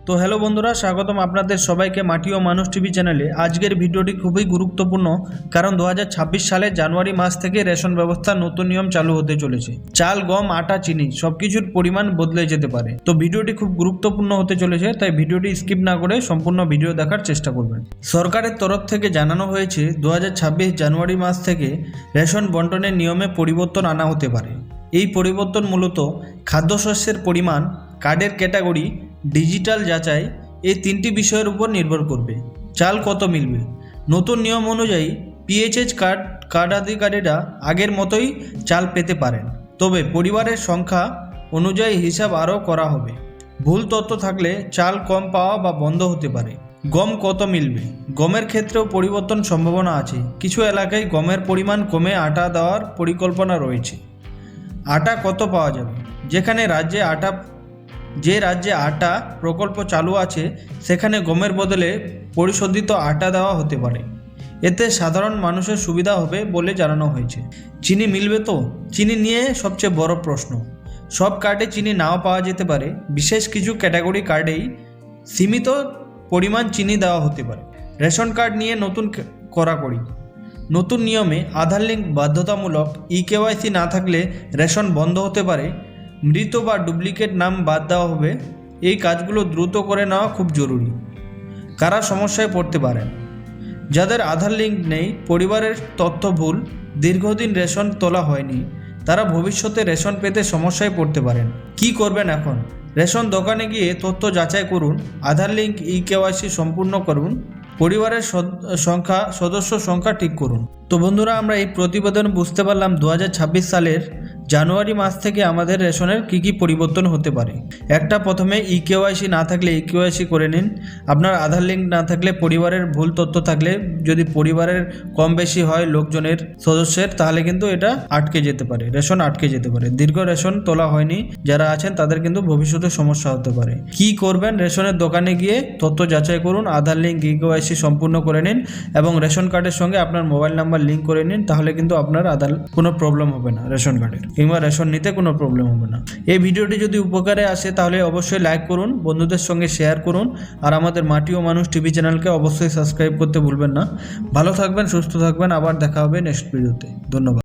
তো হ্যালো বন্ধুরা, স্বাগতম আপনাদের সবাইকে মাটি ও মানুষ টিভি চ্যানেলে। আজকের ভিডিওটি খুবই গুরুত্বপূর্ণ, কারণ 2026 সালে জানুয়ারি মাস থেকে রেশন ব্যবস্থার নতুন নিয়ম চালু হতে চলেছে। চাল, গম, আটা, চিনি সবকিছুর পরিমাণ বদলে যেতে পারে। তো ভিডিওটি খুব গুরুত্বপূর্ণ হতে চলেছে, তাই ভিডিওটি স্কিপ না করে সম্পূর্ণ ভিডিও দেখার চেষ্টা করবেন। সরকারের তরফ থেকে জানানো হয়েছে 2026 জানুয়ারি মাস থেকে রেশন বন্টনের নিয়মে পরিবর্তন আনা হতে পারে। এই পরিবর্তন মূলত খাদ্যশস্যের পরিমাণ, কার্ডের ক্যাটাগরি, ডিজিটাল যাচাই এই তিনটি বিষয়ের উপর নির্ভর করবে। চাল কত মিলবে? নতুন নিয়ম অনুযায়ী পিএইচএস কার্ডাধিকারীরা আগের মতোই চাল পেতে পারেন, তবে পরিবারের সংখ্যা অনুযায়ী হিসাব আরও করা হবে। ভুল তথ্য থাকলে চাল কম পাওয়া বা বন্ধ হতে পারে। গম কত মিলবে? গমের ক্ষেত্রেও পরিবর্তন সম্ভাবনা আছে। কিছু এলাকায় গমের পরিমাণ কমে আটা দেওয়ার পরিকল্পনা রয়েছে। আটা কত পাওয়া যাবে? যে রাজ্যে আটা প্রকল্প চালু আছে, সেখানে গমের বদলে পরিশোধিত আটা দেওয়া হতে পারে। এতে সাধারণ মানুষের সুবিধা হবে বলে জানানো হয়েছে। চিনি মিলবে তো? চিনি নিয়ে সবচেয়ে বড় প্রশ্ন। সব কার্ডে চিনি নাও পাওয়া যেতে পারে। বিশেষ কিছু ক্যাটাগরি কার্ডেই সীমিত পরিমাণ চিনি দেওয়া হতে পারে। রেশন কার্ড নিয়ে নতুন কড়াকড়ি। নতুন নিয়মে আধার লিঙ্ক বাধ্যতামূলক। ইকেওয়াইসি না থাকলে রেশন বন্ধ হতে পারে। মৃত বা ডুপ্লিকেট নাম বাদ দেওয়া হবে। এই কাজগুলো দ্রুত করে নেওয়া খুব জরুরি। কারা সমস্যায় পড়তে পারেন? যাদের আধার লিঙ্ক নেই, পরিবারের তথ্য ভুল, দীর্ঘদিন রেশন তোলা হয়নি, তারা ভবিষ্যতে রেশন পেতে সমস্যায় পড়তে পারেন। কি করবেন এখন? রেশন দোকানে গিয়ে তথ্য যাচাই করুন, আধার লিঙ্ক, ইকেওয়াইসি সম্পূর্ণ করুন, পরিবারের সদস্য সংখ্যা ঠিক করুন। তো বন্ধুরা, আমরা এই প্রতিবেদন বুঝতে পারলাম 2026 সালের জানুয়ারি মাস থেকে আমাদের রেশনের কি পরিবর্তন হতে পারে। প্রথমে ইকেওয়াইসি না থাকলে ইকেওয়াইসি করে নিন। আপনার আধার লিঙ্ক না থাকলে, পরিবারের ভুল তথ্য থাকলে, যদি পরিবারের কম বেশি হয় লোকজনের সদস্যের, তাহলে কিন্তু এটা আটকে যেতে পারে, রেশন আটকে যেতে পারে। দীর্ঘ রেশন তোলা হয়নি যারা আছেন, তাদের কিন্তু ভবিষ্যতে সমস্যা হতে পারে। কি করবেন? রেশনের দোকানে গিয়ে তথ্য যাচাই করুন, আধার লিঙ্ক, ইকেওয়াইসি সম্পূর্ণ করে নিন এবং রেশন কার্ডের সঙ্গে আপনার মোবাইল নাম্বার লিঙ্ক করে নিন। তাহলে কিন্তু আপনার আধার কোনো প্রবলেম হবে না, রেশন কার্ডের কিংবা রেশন নিতে কোনো প্রবলেম হবে না। এই ভিডিওটি যদি উপকারে আসে তাহলে অবশ্যই লাইক করুন, বন্ধুদের সঙ্গে শেয়ার করুন, আর আমাদের মাটি ও মানুষ টিভি চ্যানেলকে অবশ্যই সাবস্ক্রাইব করতে ভুলবেন না। ভালো থাকবেন, সুস্থ থাকবেন। আবার দেখা হবে নেক্সট ভিডিওতে। ধন্যবাদ।